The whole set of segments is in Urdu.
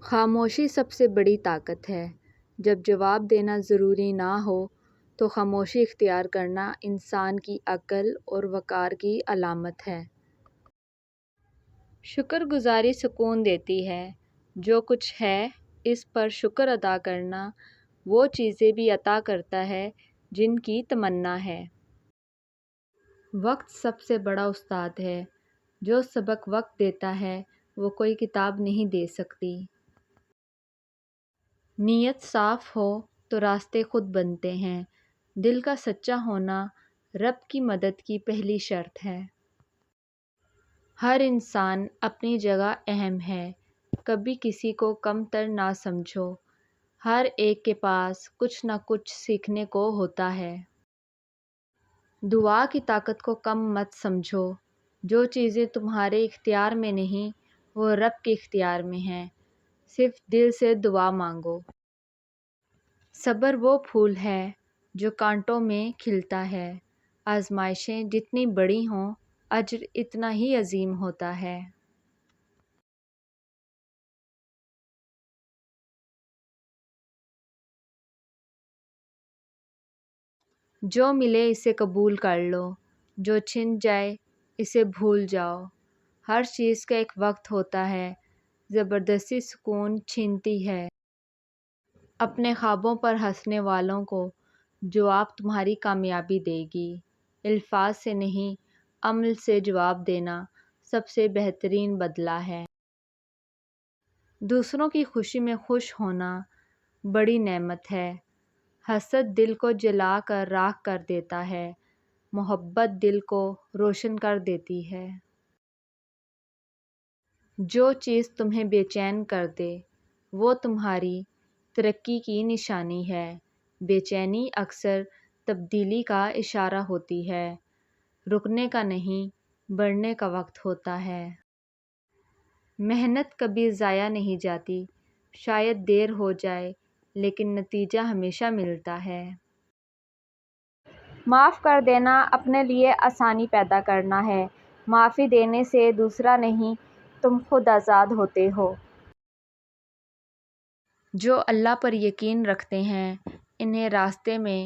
خاموشی سب سے بڑی طاقت ہے۔ جب جواب دینا ضروری نہ ہو تو خاموشی اختیار کرنا انسان کی عقل اور وقار کی علامت ہے۔ شکر گزاری سکون دیتی ہے۔ جو کچھ ہے اس پر شکر ادا کرنا وہ چیزیں بھی عطا کرتا ہے جن کی تمنا ہے۔ وقت سب سے بڑا استاد ہے۔ جو سبق وقت دیتا ہے وہ کوئی کتاب نہیں دے سکتی۔ نیت صاف ہو تو راستے خود بنتے ہیں۔ دل کا سچا ہونا رب کی مدد کی پہلی شرط ہے۔ ہر انسان اپنی جگہ اہم ہے۔ کبھی کسی کو کم تر نہ سمجھو۔ ہر ایک کے پاس کچھ نہ کچھ سیکھنے کو ہوتا ہے۔ دعا کی طاقت کو کم مت سمجھو۔ جو چیزیں تمہارے اختیار میں نہیں وہ رب کے اختیار میں ہیں۔ صرف دل سے دعا مانگو۔ صبر وہ پھول ہے جو کانٹوں میں کھلتا ہے۔ آزمائشیں جتنی بڑی ہوں اجر اتنا ہی عظیم ہوتا ہے۔ جو ملے اسے قبول کر لو۔ جو چھن جائے اسے بھول جاؤ۔ ہر چیز کا ایک وقت ہوتا ہے۔ زبردستی سکون چھینتی ہے۔ اپنے خوابوں پر ہنسنے والوں کو جواب تمہاری کامیابی دے گی۔ الفاظ سے نہیں عمل سے جواب دینا سب سے بہترین بدلہ ہے۔ دوسروں کی خوشی میں خوش ہونا بڑی نعمت ہے۔ حسد دل کو جلا کر راکھ کر دیتا ہے۔ محبت دل کو روشن کر دیتی ہے۔ جو چیز تمہیں بے چین کر دے وہ تمہاری ترقی کی نشانی ہے۔ بے چینی اکثر تبدیلی کا اشارہ ہوتی ہے۔ رکنے کا نہیں بڑھنے کا وقت ہوتا ہے۔ محنت کبھی ضائع نہیں جاتی۔ شاید دیر ہو جائے لیکن نتیجہ ہمیشہ ملتا ہے۔ معاف کر دینا اپنے لیے آسانی پیدا کرنا ہے۔ معافی دینے سے دوسرا نہیں تم خود آزاد ہوتے ہو۔ جو اللہ پر یقین رکھتے ہیں انہیں راستے میں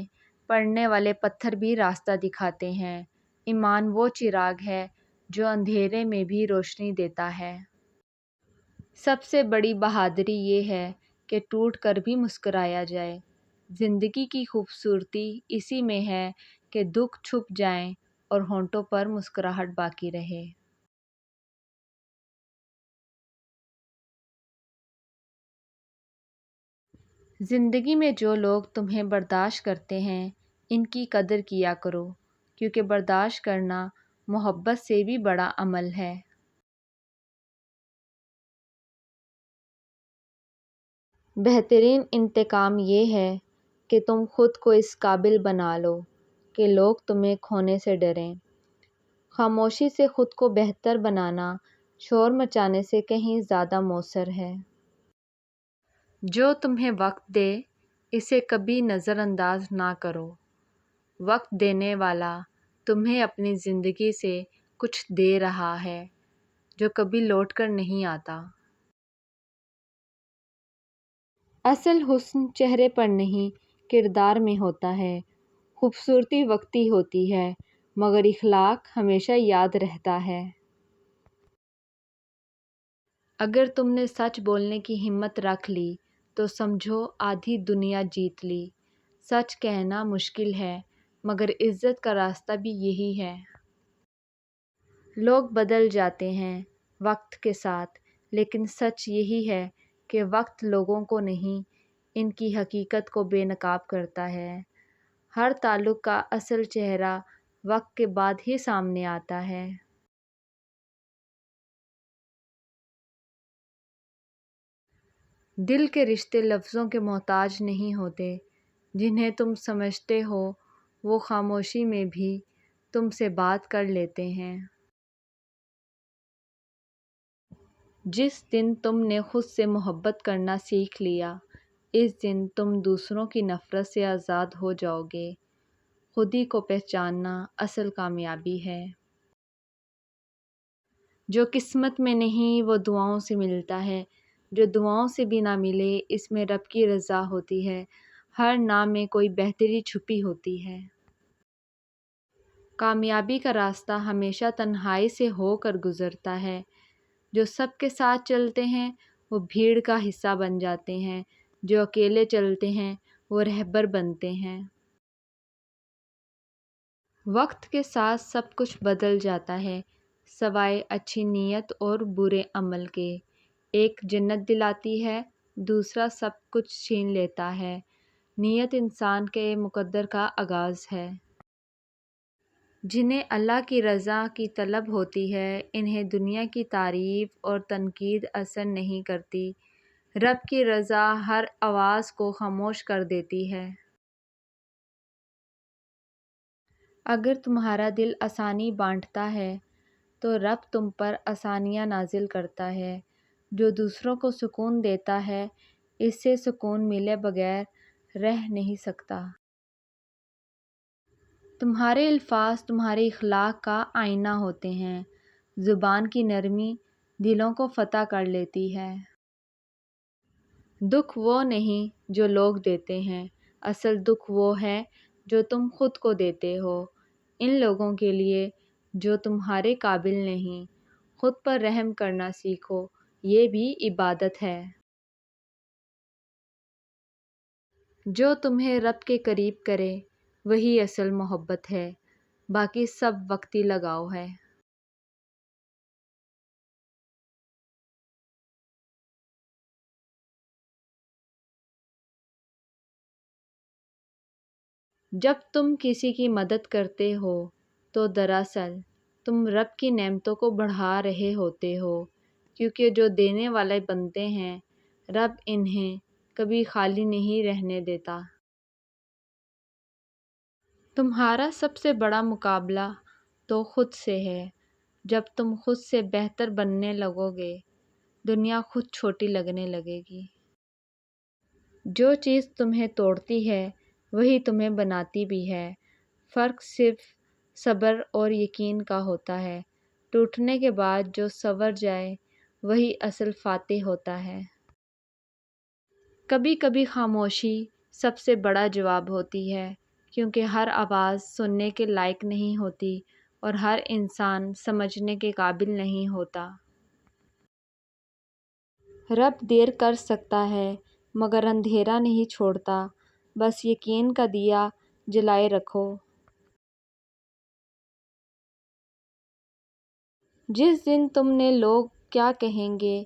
پڑنے والے پتھر بھی راستہ دکھاتے ہیں۔ ایمان وہ چراغ ہے جو اندھیرے میں بھی روشنی دیتا ہے۔ سب سے بڑی بہادری یہ ہے کہ ٹوٹ کر بھی مسکرایا جائے۔ زندگی کی خوبصورتی اسی میں ہے کہ دکھ چھپ جائیں اور ہونٹوں پر مسکراہٹ باقی رہے۔ زندگی میں جو لوگ تمہیں برداشت کرتے ہیں ان کی قدر کیا کرو کیونکہ برداشت کرنا محبت سے بھی بڑا عمل ہے۔ بہترین انتقام یہ ہے کہ تم خود کو اس قابل بنا لو کہ لوگ تمہیں کھونے سے ڈریں۔ خاموشی سے خود کو بہتر بنانا شور مچانے سے کہیں زیادہ مؤثر ہے۔ جو تمہیں وقت دے اسے کبھی نظر انداز نہ کرو۔ وقت دینے والا تمہیں اپنی زندگی سے کچھ دے رہا ہے جو کبھی لوٹ کر نہیں آتا۔ اصل حسن چہرے پر نہیں کردار میں ہوتا ہے۔ خوبصورتی وقتی ہوتی ہے مگر اخلاق ہمیشہ یاد رہتا ہے۔ اگر تم نے سچ بولنے کی ہمت رکھ لی تو سمجھو آدھی دنیا جیت لی۔ سچ کہنا مشکل ہے مگر عزت کا راستہ بھی یہی ہے۔ لوگ بدل جاتے ہیں وقت کے ساتھ لیکن سچ یہی ہے کہ وقت لوگوں کو نہیں ان کی حقیقت کو بے نقاب کرتا ہے۔ ہر تعلق کا اصل چہرہ وقت کے بعد ہی سامنے آتا ہے۔ دل کے رشتے لفظوں کے محتاج نہیں ہوتے۔ جنہیں تم سمجھتے ہو وہ خاموشی میں بھی تم سے بات کر لیتے ہیں۔ جس دن تم نے خود سے محبت کرنا سیکھ لیا اس دن تم دوسروں کی نفرت سے آزاد ہو جاؤ گے۔ خود ہی کو پہچاننا اصل کامیابی ہے۔ جو قسمت میں نہیں وہ دعاؤں سے ملتا ہے۔ جو دعاؤں سے بھی نہ ملے، اس میں رب کی رضا ہوتی ہے۔ ہر نام میں کوئی بہتری چھپی ہوتی ہے۔ کامیابی کا راستہ ہمیشہ تنہائی سے ہو کر گزرتا ہے۔ جو سب کے ساتھ چلتے ہیں وہ بھیڑ کا حصہ بن جاتے ہیں، جو اکیلے چلتے ہیں وہ رہبر بنتے ہیں۔ وقت کے ساتھ سب کچھ بدل جاتا ہے سوائے اچھی نیت اور برے عمل کے۔ ایک جنت دلاتی ہے، دوسرا سب کچھ چھین لیتا ہے۔ نیت انسان کے مقدر کا آغاز ہے۔ جنہیں اللہ کی رضا کی طلب ہوتی ہے، انہیں دنیا کی تعریف اور تنقید اثر نہیں کرتی۔ رب کی رضا ہر آواز کو خاموش کر دیتی ہے۔ اگر تمہارا دل آسانی بانٹتا ہے تو رب تم پر آسانیاں نازل کرتا ہے۔ جو دوسروں کو سکون دیتا ہے، اس سے سکون ملے بغیر رہ نہیں سکتا۔ تمہارے الفاظ تمہارے اخلاق کا آئینہ ہوتے ہیں۔ زبان کی نرمی دلوں کو فتح کر لیتی ہے۔ دکھ وہ نہیں جو لوگ دیتے ہیں، اصل دکھ وہ ہے جو تم خود کو دیتے ہو۔ ان لوگوں کے لیے جو تمہارے قابل نہیں، خود پر رحم کرنا سیکھو، یہ بھی عبادت ہے۔ جو تمہیں رب کے قریب کرے وہی اصل محبت ہے، باقی سب وقتی لگاؤ ہے۔ جب تم کسی کی مدد کرتے ہو تو دراصل تم رب کی نعمتوں کو بڑھا رہے ہوتے ہو، کیونکہ جو دینے والے بنتے ہیں رب انہیں کبھی خالی نہیں رہنے دیتا۔ تمہارا سب سے بڑا مقابلہ تو خود سے ہے۔ جب تم خود سے بہتر بننے لگو گے، دنیا خود چھوٹی لگنے لگے گی۔ جو چیز تمہیں توڑتی ہے وہی تمہیں بناتی بھی ہے۔ فرق صرف صبر اور یقین کا ہوتا ہے۔ ٹوٹنے کے بعد جو سنور جائے وہی اصل فاتح ہوتا ہے۔ کبھی کبھی خاموشی سب سے بڑا جواب ہوتی ہے، کیونکہ ہر آواز سننے کے لائق نہیں ہوتی اور ہر انسان سمجھنے کے قابل نہیں ہوتا۔ رب دیر کر سکتا ہے مگر اندھیرا نہیں چھوڑتا، بس یقین کا دیا جلائے رکھو۔ جس دن تم نے لوگ کیا کہیں گے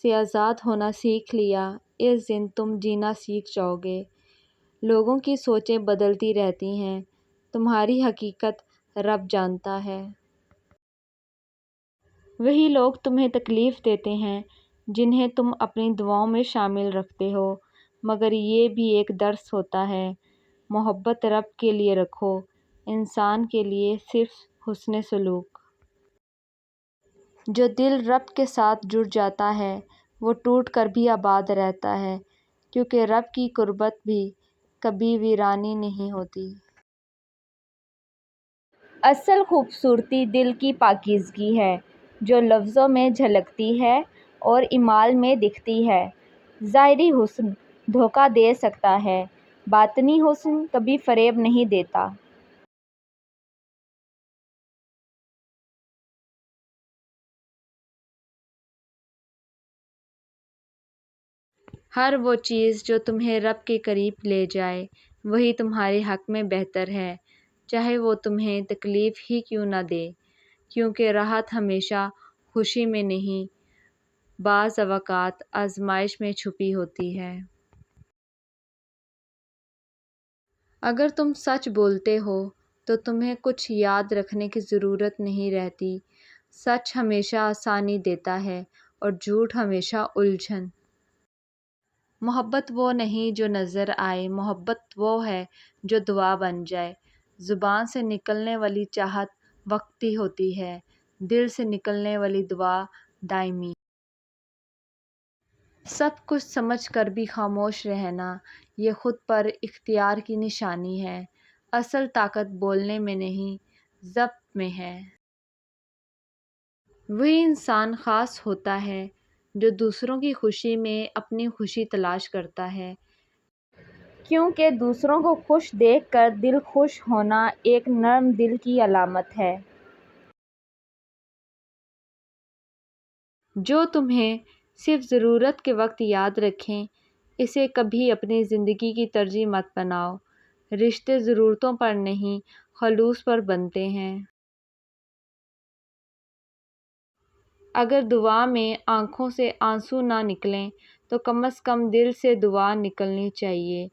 سے آزاد ہونا سیکھ لیا، اس دن تم جینا سیکھ جاؤ گے۔ لوگوں کی سوچیں بدلتی رہتی ہیں، تمہاری حقیقت رب جانتا ہے۔ وہی لوگ تمہیں تکلیف دیتے ہیں جنہیں تم اپنی دعاؤں میں شامل رکھتے ہو، مگر یہ بھی ایک درس ہوتا ہے۔ محبت رب کے لیے رکھو، انسان کے لیے صرف حسن سلوک۔ جو دل رب کے ساتھ جڑ جاتا ہے وہ ٹوٹ کر بھی آباد رہتا ہے، کیونکہ رب کی قربت بھی کبھی ویرانی نہیں ہوتی۔ اصل خوبصورتی دل کی پاکیزگی ہے، جو لفظوں میں جھلکتی ہے اور اعمال میں دکھتی ہے۔ ظاہری حسن دھوکہ دے سکتا ہے، باطنی حسن کبھی فریب نہیں دیتا۔ ہر وہ چیز جو تمہیں رب کے قریب لے جائے وہی تمہارے حق میں بہتر ہے، چاہے وہ تمہیں تکلیف ہی کیوں نہ دے، کیونکہ راحت ہمیشہ خوشی میں نہیں، بعض اوقات آزمائش میں چھپی ہوتی ہے۔ اگر تم سچ بولتے ہو تو تمہیں کچھ یاد رکھنے کی ضرورت نہیں رہتی۔ سچ ہمیشہ آسانی دیتا ہے اور جھوٹ ہمیشہ الجھن۔ محبت وہ نہیں جو نظر آئے، محبت وہ ہے جو دعا بن جائے۔ زبان سے نکلنے والی چاہت وقتی ہوتی ہے، دل سے نکلنے والی دعا دائمی۔ سب کچھ سمجھ کر بھی خاموش رہنا یہ خود پر اختیار کی نشانی ہے۔ اصل طاقت بولنے میں نہیں، ضبط میں ہے۔ وہی انسان خاص ہوتا ہے جو دوسروں کی خوشی میں اپنی خوشی تلاش کرتا ہے، کیونکہ دوسروں کو خوش دیکھ کر دل خوش ہونا ایک نرم دل کی علامت ہے۔ جو تمہیں صرف ضرورت کے وقت یاد رکھیں، اسے کبھی اپنی زندگی کی ترجیح مت بناؤ۔ رشتے ضرورتوں پر نہیں، خلوص پر بنتے ہیں۔ اگر دعا میں آنکھوں سے آنسو نہ نکلیں تو کم از کم دل سے دعا نکلنی چاہیے۔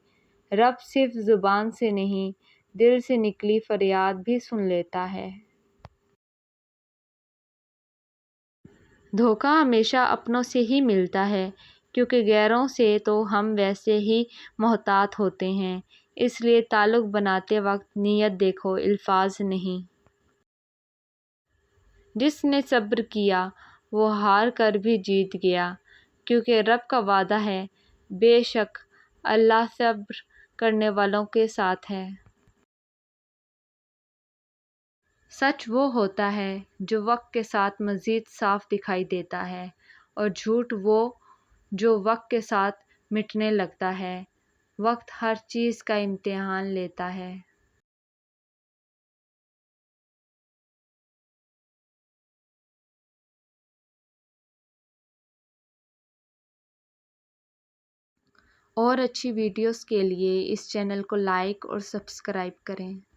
رب صرف زبان سے نہیں، دل سے نکلی فریاد بھی سن لیتا ہے۔ دھوکہ ہمیشہ اپنوں سے ہی ملتا ہے، کیونکہ غیروں سے تو ہم ویسے ہی محتاط ہوتے ہیں۔ اس لیے تعلق بناتے وقت نیت دیکھو، الفاظ نہیں۔ جس نے صبر کیا وہ ہار کر بھی جیت گیا، کیونکہ رب کا وعدہ ہے، بے شک اللہ صبر کرنے والوں کے ساتھ ہے۔ سچ وہ ہوتا ہے جو وقت کے ساتھ مزید صاف دکھائی دیتا ہے، اور جھوٹ وہ جو وقت کے ساتھ مٹنے لگتا ہے۔ وقت ہر چیز کا امتحان لیتا ہے۔ اور اچھی ویڈیوز کے لیے اس چینل کو لائک اور سبسکرائب کریں۔